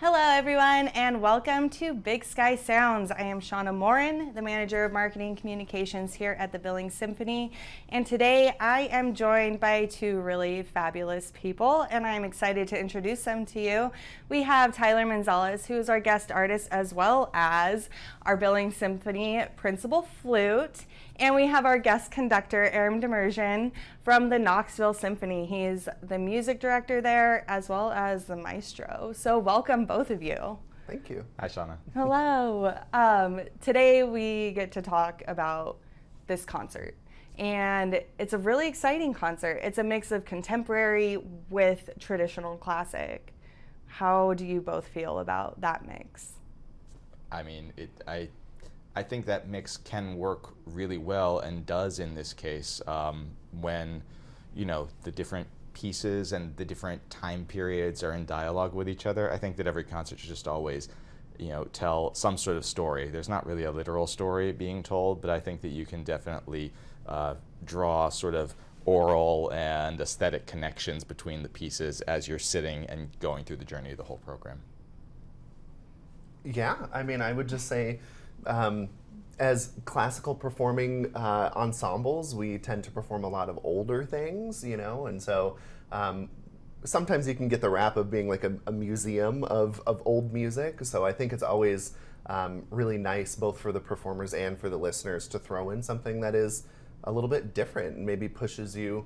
Hello, everyone, and welcome to Big Sky Sounds. I am Shauna Morin, the Manager of Marketing Communications here at the Billings Symphony, and today I am joined by two really fabulous people, and I'm excited to introduce them to you. We have Tyler Menzales, who is our guest artist, as well as our Billings Symphony principal flute, and we have our guest conductor, Aram Demirjian, from the Knoxville Symphony. He is the music director there, as well as the maestro. So welcome, both of you. Thank you. Hi, Shauna. Hello. Today we get to talk about this concert. And it's a really exciting concert. It's a mix of contemporary with traditional classic. How do you both feel about that mix? I mean, I think that mix can work really well and does in this case when, the different pieces and the different time periods are in dialogue with each other. I think that every concert should just always, tell some sort of story. There's not really a literal story being told, but I think that you can definitely draw sort of oral and aesthetic connections between the pieces as you're sitting and going through the journey of the whole program. Yeah, I mean, I would just say, as classical performing ensembles, we tend to perform a lot of older things, and so sometimes you can get the rap of being like a museum of old music. So I think it's always really nice, both for the performers and for the listeners, to throw in something that is a little bit different and maybe pushes you,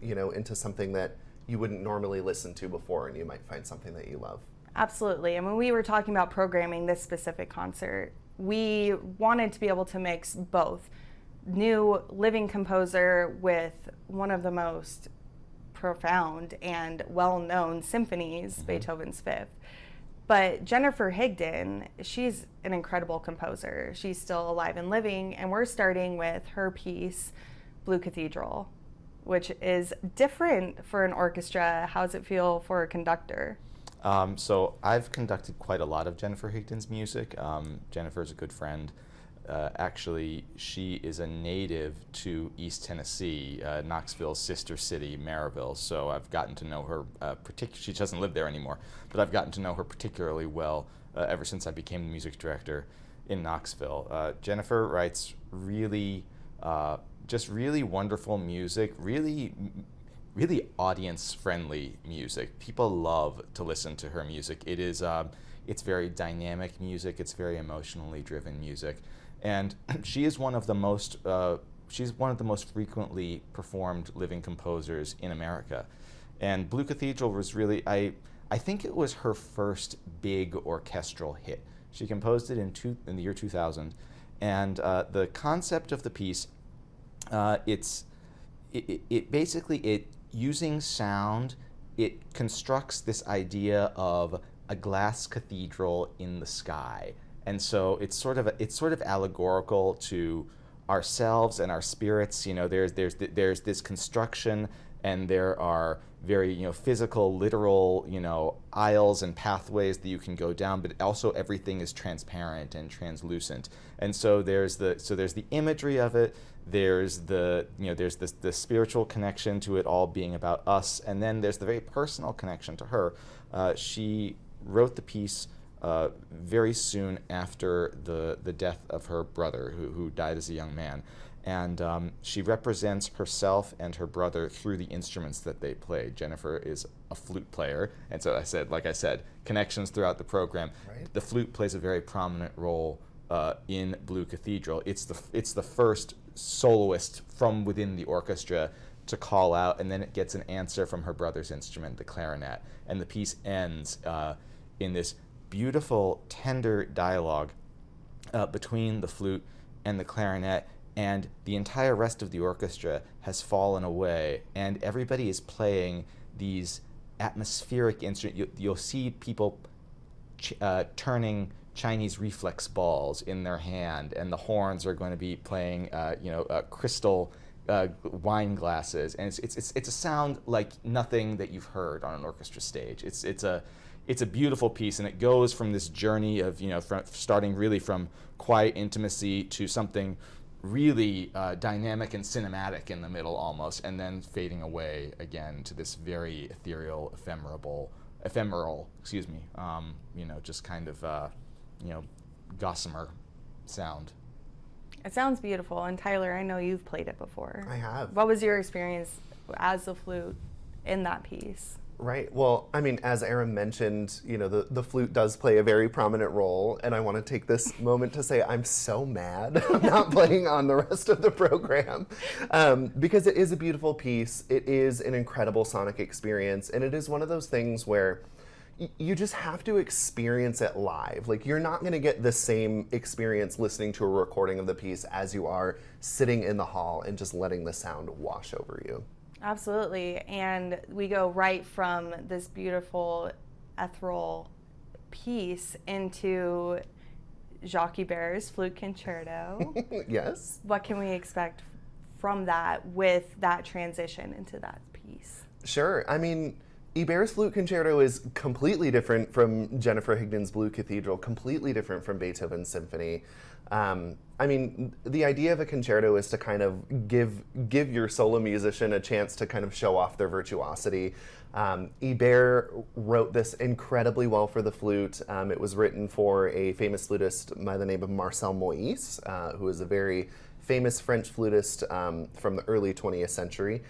into something that you wouldn't normally listen to before, and you might find something that you love. Absolutely. And when we were talking about programming this specific concert, we wanted to be able to mix both new living composer with one of the most profound and well-known symphonies, Beethoven's Fifth. But Jennifer Higdon, she's an incredible composer. She's still alive and living, and we're starting with her piece, Blue Cathedral, which is different for an orchestra. How does it feel for a conductor? So I've conducted quite a lot of Jennifer Higdon's music. Jennifer's a good friend. Actually, she is a native to East Tennessee, Knoxville's sister city, Maryville. So I've gotten to know her, she doesn't live there anymore, but I've gotten to know her particularly well ever since I became the music director in Knoxville. Jennifer writes really, just really wonderful music, really audience-friendly music. People love to listen to her music. It is, it's very dynamic music. It's very emotionally driven music, and she is one of the most, she's one of the most frequently performed living composers in America. And Blue Cathedral was really, I think it was her first big orchestral hit. She composed it in the year 2000, and the concept of the piece, it basically using sound, it constructs this idea of a glass cathedral in the sky. And so it's sort of allegorical to ourselves and our spirits. There's this construction, and there are very physical, literal aisles and pathways that you can go down, but also everything is transparent and translucent. And so there's the imagery of it. There's the spiritual connection to it all being about us, and then there's the very personal connection to her. She wrote the piece very soon after the death of her brother, who died as a young man, and she represents herself and her brother through the instruments that they played. Jennifer is a flute player, and so like I said, connections throughout the program. Right. The flute plays a very prominent role in Blue Cathedral. It's the first soloist from within the orchestra to call out, and then it gets an answer from her brother's instrument, the clarinet, and the piece ends in this beautiful, tender dialogue between the flute and the clarinet, and the entire rest of the orchestra has fallen away, and everybody is playing these atmospheric instruments. You'll see people turning Chinese reflex balls in their hand, and the horns are going to be playing, crystal wine glasses, and it's a sound like nothing that you've heard on an orchestra stage. It's a beautiful piece, and it goes from this journey of starting really from quiet intimacy to something really dynamic and cinematic in the middle almost, and then fading away again to this very ethereal, ephemeral ephemeral, excuse me, just kind of, gossamer sound. It sounds beautiful. And Tyler, I know you've played it before. I have. What was your experience as the flute in that piece? Right. Well, I mean, as Aram mentioned, the flute does play a very prominent role, and I want to take this moment to say I'm so mad I'm not playing on the rest of the program, because it is a beautiful piece. It is an incredible sonic experience, and it is one of those things where you just have to experience it live. Like, you're not going to get the same experience listening to a recording of the piece as you are sitting in the hall and just letting the sound wash over you. Absolutely. And we go right from this beautiful ethereal piece into Jacques Iber's Flute Concerto. Yes. What can we expect from that with that transition into that piece? Sure. I mean, Iber's Flute Concerto is completely different from Jennifer Higdon's Blue Cathedral, completely different from Beethoven's Symphony. I mean, the idea of a concerto is to kind of give your solo musician a chance to kind of show off their virtuosity. Iber wrote this incredibly well for the flute. It was written for a famous flutist by the name of Marcel Moïse, who is a very famous French flutist from the early 20th century.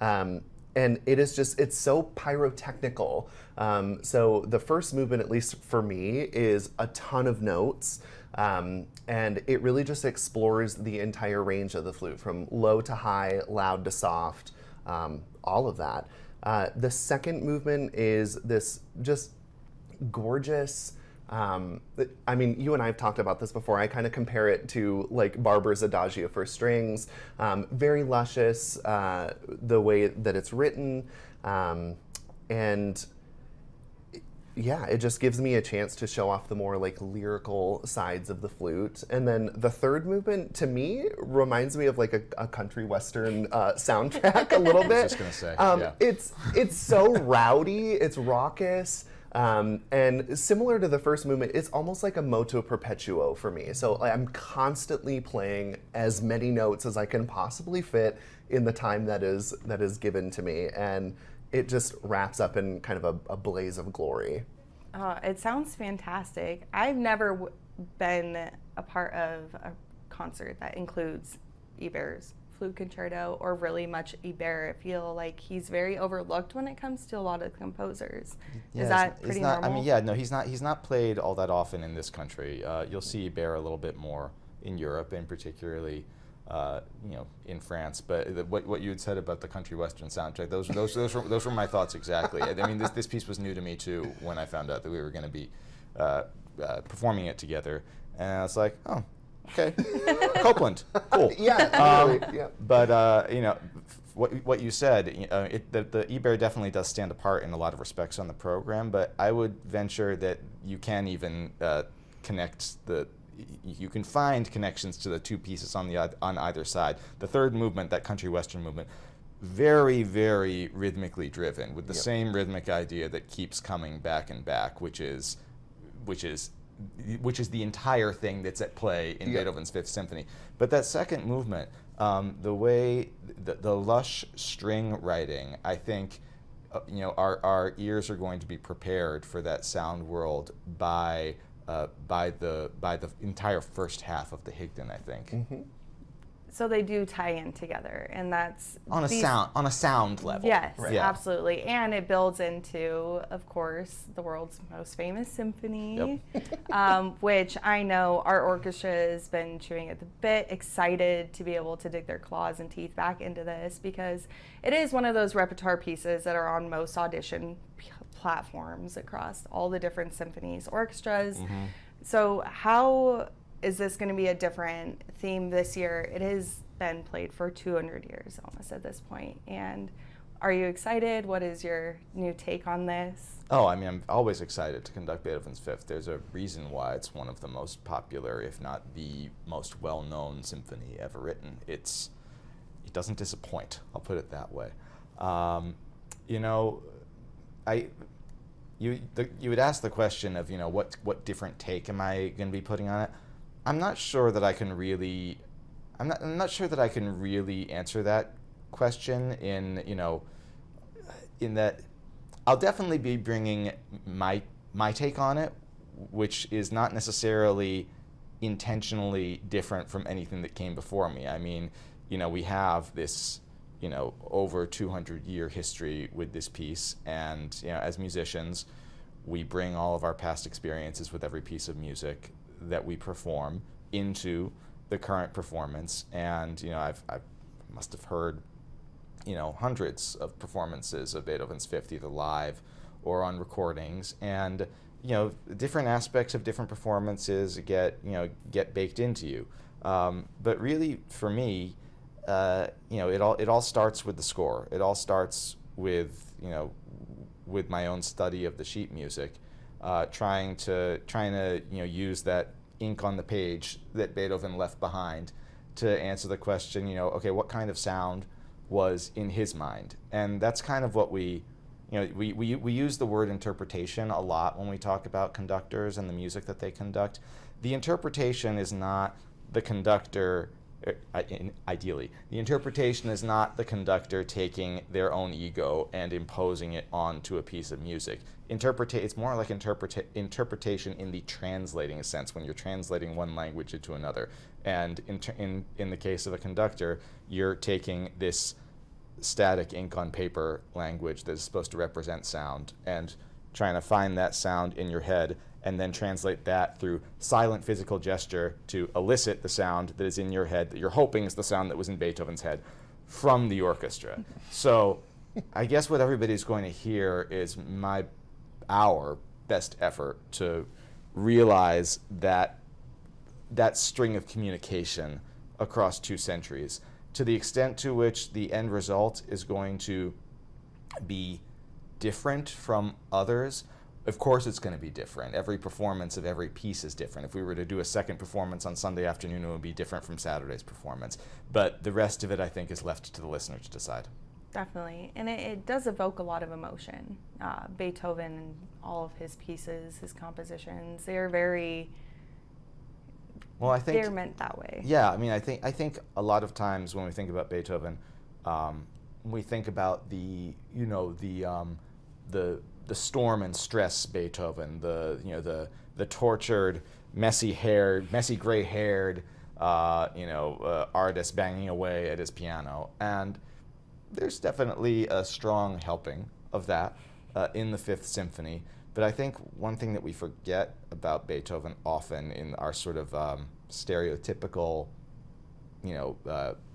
And it's so pyrotechnical. So the first movement, at least for me, is a ton of notes. And it really just explores the entire range of the flute, from low to high, loud to soft, all of that. The second movement is this just gorgeous, I mean, you and I have talked about this before. I kind of compare it to like Barber's Adagio for strings. Very luscious, the way that it's written. And yeah, it just gives me a chance to show off the more like lyrical sides of the flute. And then the third movement, to me, reminds me of like a country western soundtrack a little bit. I was just gonna say, yeah. It's so rowdy, it's raucous. And similar to the first movement, it's almost like a moto perpetuo for me. So I'm constantly playing as many notes as I can possibly fit in the time that is given to me. And it just wraps up in kind of a blaze of glory. It sounds fantastic. I've never been a part of a concert that includes Iber's Flute Concerto or really much Iber. I feel like he's very overlooked when it comes to a lot of composers. Yeah, is that pretty normal? I mean, yeah, no, he's not played all that often in this country. You'll see Iber a little bit more in Europe, and particularly in France. But what you had said about the country western soundtrack, those were my thoughts exactly. I mean, this piece was new to me too when I found out that we were going to be performing it together, and I was like, oh, okay, Copeland, cool. Yeah, really, yeah. But what you said, the Iber definitely does stand apart in a lot of respects on the program. But I would venture that you can even connect you can find connections to the two pieces on either side. The third movement, that country western movement, very, very rhythmically driven, with the same rhythmic idea that keeps coming back and back, which is the entire thing that's at play in Beethoven's Fifth Symphony. But that second movement, the way the lush string writing, I think, our ears are going to be prepared for that sound world by the entire first half of the Higdon, I think. Mm-hmm. So they do tie in together, and that's on a sound level. Yes, right. Yeah. Absolutely, and it builds into, of course, the world's most famous symphony, which I know our orchestra has been chewing at the bit, excited to be able to dig their claws and teeth back into this, because it is one of those repertoire pieces that are on most audition platforms across all the different symphonies, orchestras. Mm-hmm. So how is this going to be a different theme this year? It has been played for 200 years almost at this point. And are you excited? What is your new take on this? Oh, I mean, I'm always excited to conduct Beethoven's Fifth. There's a reason why it's one of the most popular, if not the most well-known symphony ever written. It doesn't disappoint, I'll put it that way. You would ask the question of, what different take am I going to be putting on it? I'm not sure that I can really answer that question in that I'll definitely be bringing my take on it, which is not necessarily intentionally different from anything that came before me. I mean, we have this, over 200-year history with this piece, and as musicians, we bring all of our past experiences with every piece of music that we perform into the current performance. And I must have heard hundreds of performances of Beethoven's Fifth, either live or on recordings, and different aspects of different performances get baked into you. But really, for me, it all starts with the score. It all starts with with my own study of the sheet music, trying to use that ink on the page that Beethoven left behind to answer the question, okay, what kind of sound was in his mind? And that's kind of what we use the word interpretation a lot when we talk about conductors and the music that they conduct. The interpretation is not the conductor, ideally, the interpretation is not the conductor taking their own ego and imposing it onto a piece of music. It's more like interpretation in the translating sense, when you're translating one language into another. And in the case of a conductor, you're taking this static ink on paper language that is supposed to represent sound and trying to find that sound in your head and then translate that through silent physical gesture to elicit the sound that is in your head that you're hoping is the sound that was in Beethoven's head from the orchestra. So I guess what everybody's going to hear is our best effort to realize that string of communication across 2 centuries, to the extent to which the end result is going to be different from others. Of course it's going to be different. Every performance of every piece is different. If we were to do a second performance on Sunday afternoon, it would be different from Saturday's performance. But the rest of it, I think, is left to the listener to decide. Definitely. And it does evoke a lot of emotion. Beethoven and all of his pieces, his compositions, they're very... Well, I think they're meant that way. Yeah, I mean, I think a lot of times when we think about Beethoven, we think about the storm and stress Beethoven, the tortured, messy gray-haired, artist banging away at his piano, and there's definitely a strong helping of that in the Fifth Symphony. But I think one thing that we forget about Beethoven often in our sort of stereotypical,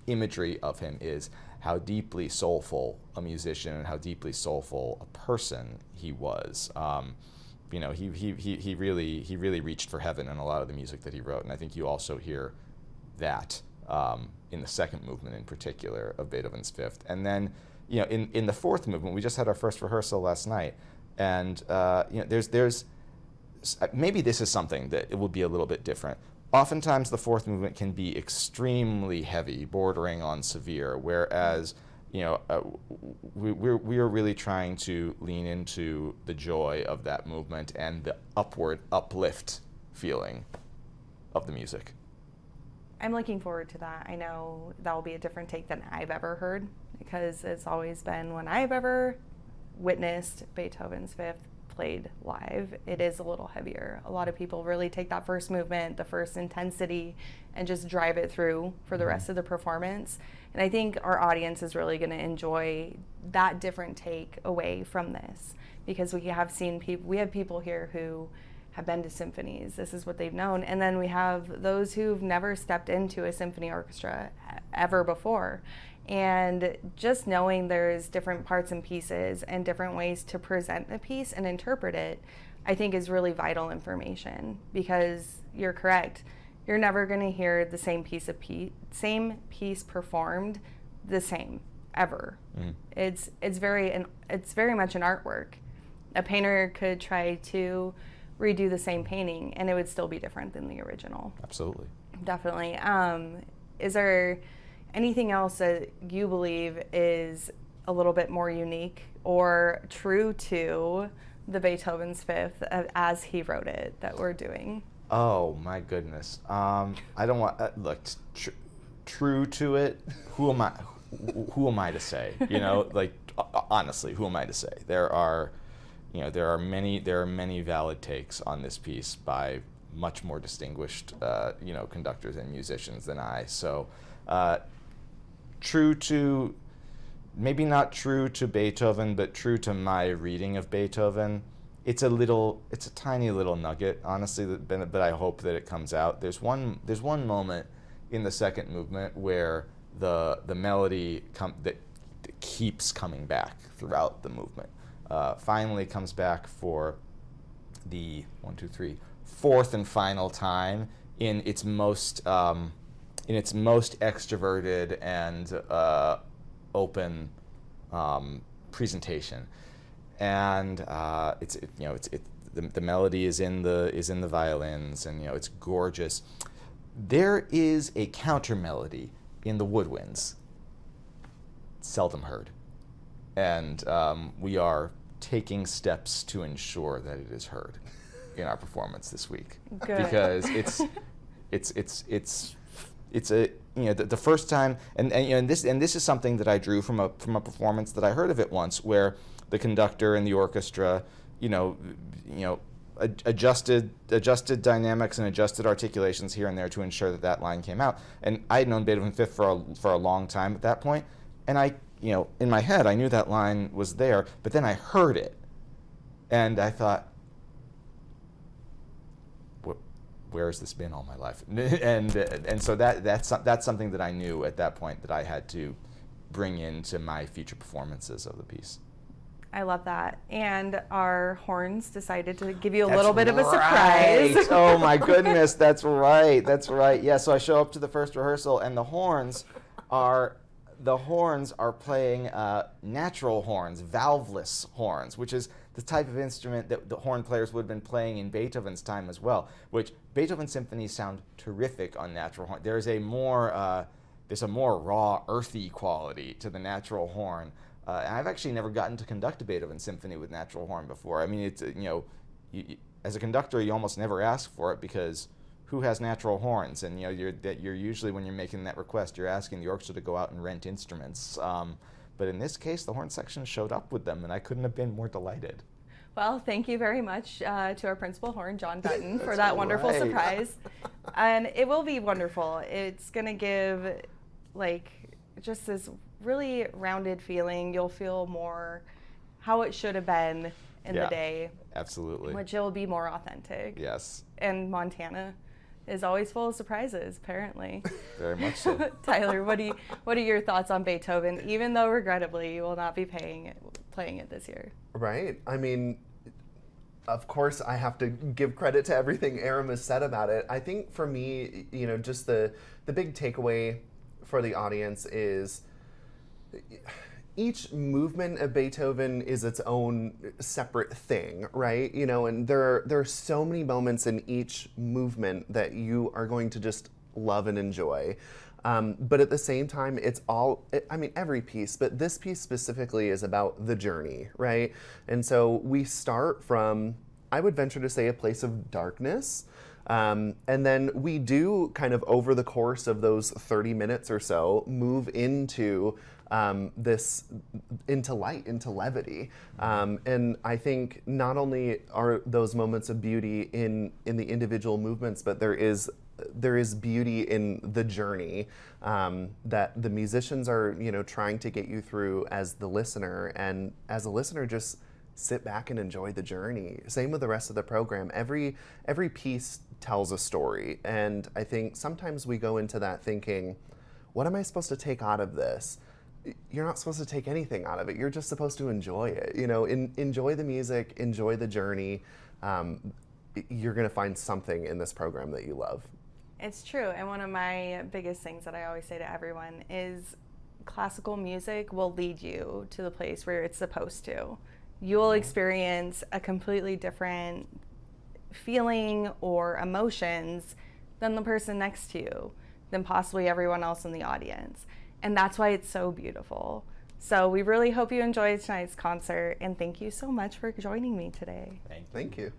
imagery of him is how deeply soulful a musician and how deeply soulful a person he was. He really reached for heaven in a lot of the music that he wrote, and I think you also hear that in the second movement in particular of Beethoven's Fifth. And then, in the fourth movement, we just had our first rehearsal last night. And there's maybe this is something that it will be a little bit different. Oftentimes the fourth movement can be extremely heavy, bordering on severe, whereas we are really trying to lean into the joy of that movement and the uplift feeling of the music. I'm looking forward to that. I know that will be a different take than I've ever heard, because it's always been, when I've ever witnessed Beethoven's Fifth played live, it is a little heavier. A lot of people really take that first movement, the first intensity, and just drive it through for the rest of the performance. And I think our audience is really going to enjoy that different take away from this, because we have people here who have been to symphonies. This is what they've known. And then we have those who've never stepped into a symphony orchestra ever before. And just knowing there's different parts and pieces and different ways to present a piece and interpret it, I think is really vital information, because you're correct. You're never going to hear the same piece performed the same ever. Mm. It's very much an artwork. A painter could try to redo the same painting and it would still be different than the original. Absolutely. Definitely. Is there anything else that you believe is a little bit more unique or true to the Beethoven's Fifth as he wrote it that we're doing? Oh my goodness. I don't want look true to it. Who am I? who am I to say? Like honestly, who am I to say? There are many valid takes on this piece by much more distinguished conductors and musicians than I. So maybe not true to Beethoven, but true to my reading of Beethoven. It's a tiny little nugget, honestly, but I hope that it comes out. There's one moment in the second movement where the melody that keeps coming back throughout the movement. Finally comes back for the fourth and final time in its most extroverted and open presentation, and the melody is in the violins, and it's gorgeous. There is a counter melody in the woodwinds, seldom heard, and we are taking steps to ensure that it is heard in our performance this week. Good. Because it's the first time, and this is something that I drew from a performance that I heard of it once, where the conductor and the orchestra adjusted dynamics and adjusted articulations here and there to ensure that line came out. And I had known Beethoven Fifth for a long time at that point, and I in my head I knew that line was there, but then I heard it, and I thought, where has this been all my life? And so that's something that I knew at that point that I had to bring into my future performances of the piece. I love that. And our horns decided to give you a little bit of a surprise. Oh my goodness, that's right. Yeah, so I show up to the first rehearsal, and the horns are playing natural horns, valveless horns, which is the type of instrument that the horn players would have been playing in Beethoven's time as well, which Beethoven symphonies sound terrific on natural horn. There's a more raw, earthy quality to the natural horn. I've actually never gotten to conduct a Beethoven symphony with natural horn before. I mean, it's as a conductor, you almost never ask for it, because who has natural horns? And you're usually, when you're making that request, you're asking the orchestra to go out and rent instruments. But in this case, the horn section showed up with them, and I couldn't have been more delighted. Well, thank you very much to our principal horn, John Dutton, for that wonderful surprise. And it will be wonderful. It's going to give just this really rounded feeling. You'll feel more how it should have been in the day. Absolutely. Which will be more authentic. Yes. And Montana is always full of surprises, apparently. Very much so. Tyler, what are your thoughts on Beethoven, even though regrettably you will not be playing it this year? Right. I mean, of course I have to give credit to everything Aram has said about it. I think for me, just the big takeaway for the audience is each movement of Beethoven is its own separate thing, right? And there are so many moments in each movement that you are going to just love and enjoy. But at the same time, every piece, but this piece specifically is about the journey, right? And so we start from, I would venture to say, a place of darkness. And then we do kind of, over the course of those 30 minutes or so, move into into light, into levity. And I think not only are those moments of beauty in the individual movements, but there is beauty in the journey that the musicians are trying to get you through as the listener, and as a listener, just sit back and enjoy the journey. Same with the rest of the program. Every piece tells a story, and I think sometimes we go into that thinking, what am I supposed to take out of this? You're not supposed to take anything out of it. You're just supposed to enjoy it. Enjoy the music, enjoy the journey. You're going to find something in this program that you love. It's true, and one of my biggest things that I always say to everyone is classical music will lead you to the place where it's supposed to. You will experience a completely different feeling or emotions than the person next to you, than possibly everyone else in the audience. And that's why it's so beautiful. So we really hope you enjoyed tonight's concert, and thank you so much for joining me today. Thank you.